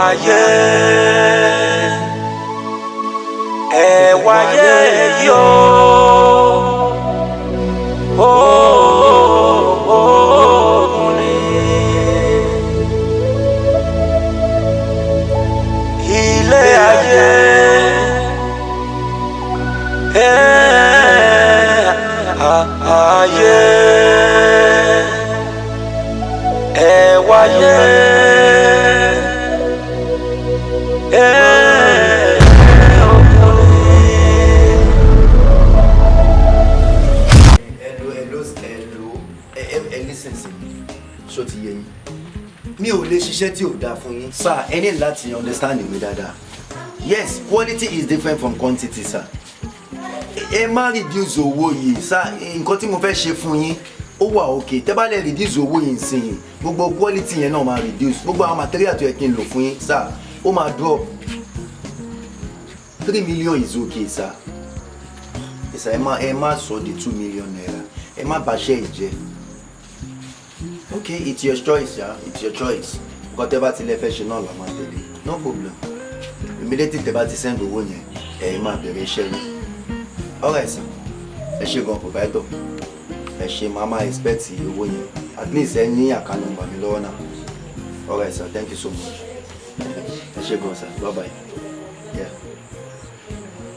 wáyé yo ilé ayé ayé wáyé ṣó ti yé yín mi ò lè ṣiṣẹ́ tí ò dáa fún yín sir ẹ ní láti understand mi dáadáa yes quality is different from quantity sir ẹ má reduce owó yìí sir nǹkan tí mo fẹ́ ṣe fún yín ó wà okay tẹ́ bá lè reduce owó yìí sí yín gbogbo quality yẹn náà máa reduce gbogbo àwọn material tó yẹ kí n lò fún yín sir ó máa drop 3 million is okay sir sir ẹ má sọ di 2 million naira ẹ má bàṣẹ́ ìjẹ́. Okay, it's your choice, yeah. It's your choice. Whatever ti lè fẹ́ ṣe náà la máa tẹ̀lé. No problem. Immediately tẹ́ bá ti send owó yẹn, ẹ máa bẹ̀rẹ̀ iṣẹ́ yín. All right, sir. Ẹ ṣé gan provider. Ẹ ṣé mama expect owó yẹn. At least ẹ ní account number mi lọ́wọ́ náà. All right, sir. Thank you so much. Ẹ ṣé gan, sir. Bye bye. Yeah.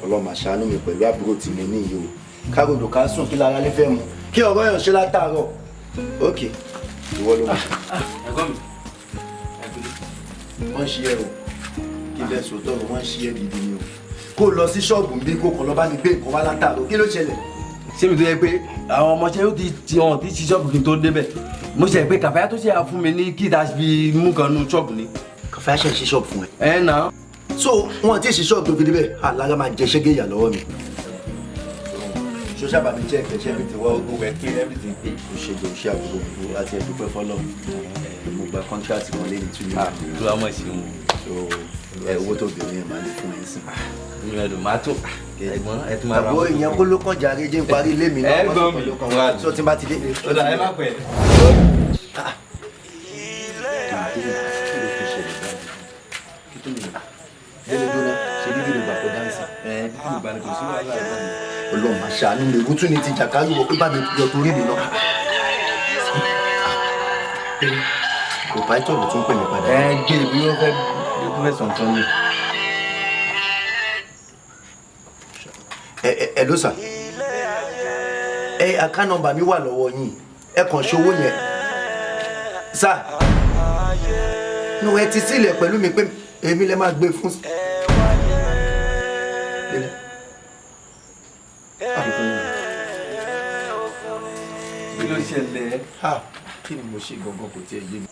Ọlọ́run máa ṣàánú mi pẹ̀lú àbúrò tí mo ní yìí o. Károdò ká sùn kí lára lè fẹ́ mu. Kí ọ̀rọ̀ yàn ṣe látàárọ̀. Okay. Ìwọ ló máa. Ẹ̀gbọ́n mi. Wọ́n ṣe ẹ o kí bẹ́ẹ̀ sòótọ́ o wọ́n ṣe ẹ gidi ni o kó lọ sí ṣọ́ọ̀bù ń bí kó kàn lọ bá mi gbé nǹkan wá látàrọ kí ló ṣẹlẹ̀. Ṣé mi tó yẹ pé àwọn ọmọọṣẹ́ yóò ti hàn tí ṣí ṣọ́ọ̀bù kí n tó débẹ̀ mo ṣe pé kàfáyà tó ṣe fún mi ní kí ta fi mú kan nú ṣọ́ọ̀bù ni. Kàfáyà ṣe ṣe ṣọ́ọ̀bù fún ẹ. Ẹ nà. So wọn ti ṣe ṣọ́ọ̀bù tó fi débẹ̀ alára máa jẹ ṣẹ́gẹ́ ìyà lọ́wọ́ mi. Social bami check everything well go well clean everything. O ṣe jẹ oṣù àbúrò gbogbo àti ẹdúpẹ́ fọlọ́ mo gba contract kan lẹ́yìn 2 million. Tó a mọ̀ sí wọn. So owó tó bẹ̀rẹ̀ yẹn máa lè fún ẹ sí. Mi ò dùn máa tó. Ẹ̀gbọ́n ẹ tún máa ra. Àbúrò ìyẹn kó ló kàn jàre jẹ́ n parí ilé mi náà. Ẹ̀gbọ́n mi. So tí n bá ti dé. Ó dà ẹ má pẹ́. Ọlọ́run máa ṣàánú mi ìwú tún ní ti jàkárù wọ pé bá mi yọ torí mi lọ. Kò bá ìtọ́jú tún pè mí padà. Ẹ gé ibi ló fẹ́ sọ̀tọ́ ni. Ẹ ló sà. Account number mi wà lọ́wọ́ yín. Ẹ kàn ṣowó yẹn. Sà. No ẹ ti sílẹ̀ pẹ̀lú mi pé èmi lè máa gbé fún. Kí ló ṣẹlẹ̀? Kí ni mo ṣe gangan kò tiẹ̀ yé mi.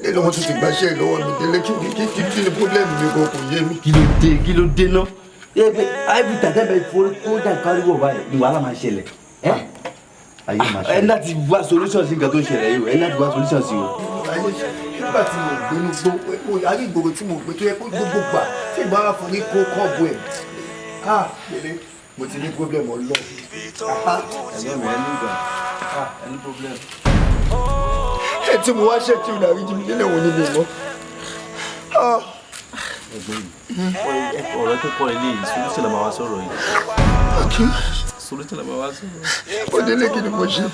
Lẹ́nu wọn tún ti gbàṣẹ́ lọ́wọ́ mi délé kí ni pọ́blẹ́mù mi gan kò yé mi. Kí ló dé náà? Ẹ pé àìbí tàtẹ́ bẹ forí kó jà káríwọ̀ báyìí ni wàhálà máa ṣẹlẹ̀. Ayé máa ṣẹlẹ̀. Ẹ láti wá solution sí nǹkan tó ń ṣẹlẹ̀ yìí o. Ẹ láti wá solution sí o. Nígbà tí mo gbénu gbó ayé ìgboro tí mo gbé tó yẹ kó gbogbo gbà tí ìgbà wà fún ní kó kọ́ọ̀bù ẹ̀. Lélẹ̀ mo ti ní pọ́blẹ́mù ọlọ́. Ẹ̀gbọ́n mi ẹ ní ìgbà. Ẹ ní problem. Ẹ tí mo wá ṣe kí n dàrí jí mi nílẹ̀ wọ́n ní mi mọ́. Ẹ̀gbọ́n mi ọ̀rọ̀ tó kọ́ ilé yìí solution la máa wá sọ̀rọ̀ yìí. Solution la máa wá sọ̀rọ̀. Ó délé kí ni mo ṣe?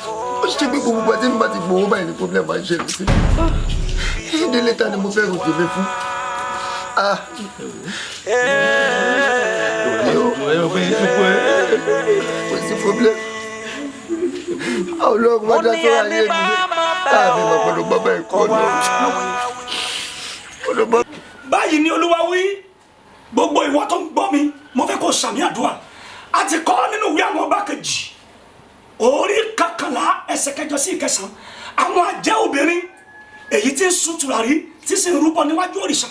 Ó ṣe pé gbogbo àti nígbà tí gbowó báyìí ní pọ́blẹ́mù máa ń ṣẹlẹ̀ sí. Délé ta ni mo fẹ́ rò tèmi fún? Kò sí pọ́blẹ́mù. Ọlọ́run wá dá sọ́ra ayé mi. Àbí bàbá ló bá báyìí kọ́ lọ. Báyìí ni Olúwa wí, gbogbo ìwọ tó ń gbọ́ mi, mo fẹ́ kó sàmì àdúrà. A ti kọ nínú ìwé àwọn ọba kejì, orí 11 ẹsẹ̀ 8 sí 9. Àwọn àjẹ́ obìnrin èyí tí ń sun tùràrí tí sì ń rúbọ níwájú òrìṣà.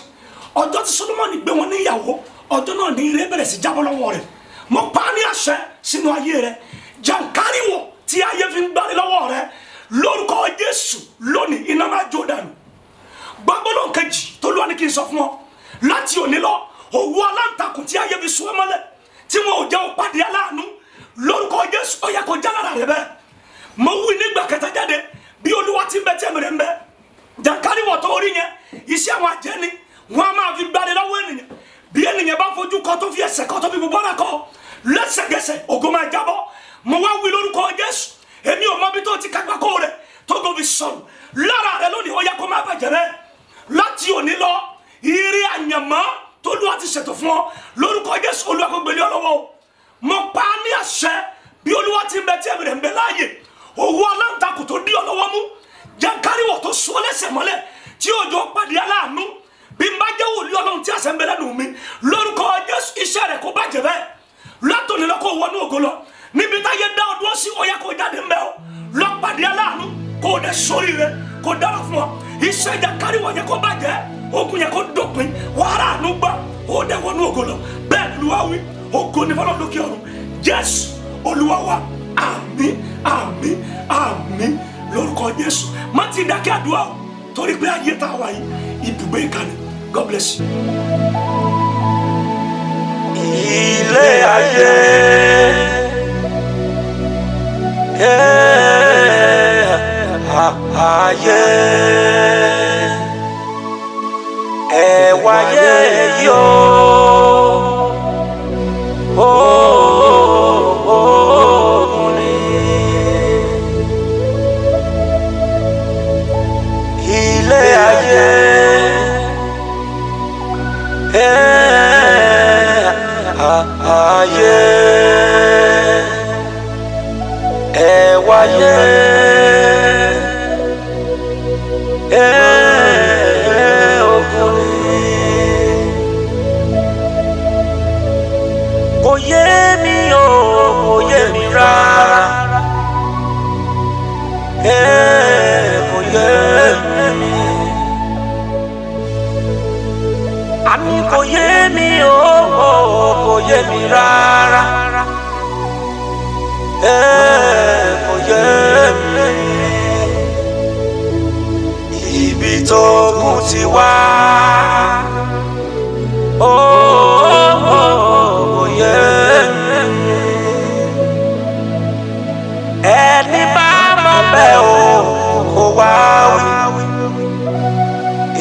Ọjọ́ tí Solomoni gbé wọn níyàwó, ọjọ́ náà ní ire bẹ̀rẹ̀ sí jábọ́ lọ́wọ́ rẹ̀. Mo pa á ní àṣẹ sínú ayé rẹ̀. Jàǹkáríwọ̀ tí ayé fi ń gbárí lọ́wọ́ rẹ̀ lórúkọ Jésù lónìí iná máa jó dànù. Gbàgbọ́dọ̀ kejì tó lúwa ní kí n sọ fún ọ láti òní lọ òwú aláǹtakùn tí ayé fi sún ẹ mọ́lẹ̀ tí wọn ò jẹ́ òpàdé aláàánú lórúkọ Jésù ó yẹ kó já lára rẹ bẹ́ẹ̀. Mo wí nígbà kẹta jáde bí Olúwa ti ń bẹ tí ẹ̀mí rẹ̀ ń bẹ. Jàǹkáríwọ̀ tó rí yẹn iṣẹ́ àwọn àjẹ́ ni wọ́n á máa fi gbá lẹ́sẹ̀kẹsẹ̀ ògo máa jábọ́ mo wá wí lórúkọ Jésù èmi ò mọ bí tó ti kápá kó rẹ tó tó fi sọnù lára rẹ lónìí ó yẹ kó má bàjẹ́ rẹ láti òní lọ ire àyànmọ́ tó Olúwa ti ṣètò fún ọ lórúkọ Jésù Olúwa kó gbélé ọ lọ́wọ́ mo pa á ní àṣẹ bí Olúwa ti ń bẹ tí ẹ̀mí rẹ̀ ń bẹ láàyè owó aláǹtakùn tó dí ọ lọ́wọ́ mú jẹ́káríwọ̀ tó sọ lẹ́sẹ̀ mọ́lẹ̀ tí òjò pàdé aláàánú bí n bá jẹ́ wòlíì Ọlọ́run tí àṣẹ ń bẹ lẹ́nu mi lórúkọ Jésù iṣẹ́ rẹ̀ kó bàjẹ́ bẹ́ẹ̀ látòní lọ kó wọnú ògo lọ níbi táyé dá ọdún sí ó yẹ kó jáde ń bẹ ọ lọ pàdé aláàánú kó o dẹ sórí rẹ kó dára fún ọ iṣẹ́ jẹ́káríwọ̀ yẹ kó bàjẹ́ ogun yẹ kó dópin wàrà àánú gbà ó dẹ wọnú ògo lọ bẹ́ẹ̀ Olúwa wí ògo ní fọlọ́ lókè ọ̀run Jésù Olúwa wa àmín àmín àmín lórúkọ Jésù má ti dákẹ́ àdúrà o torí pé ayé tá a wà yìí ibùgbé ìkànnì God bless you. ilé ayé ayé ẹ wáyé yóò. Ayé ẹ wáyé ọkùnrin kò yé mi o kò yé mi rárá kò yé mi àní kò yé mi o kò yé mi rárá kò yé mi ibi tó kù ti wá.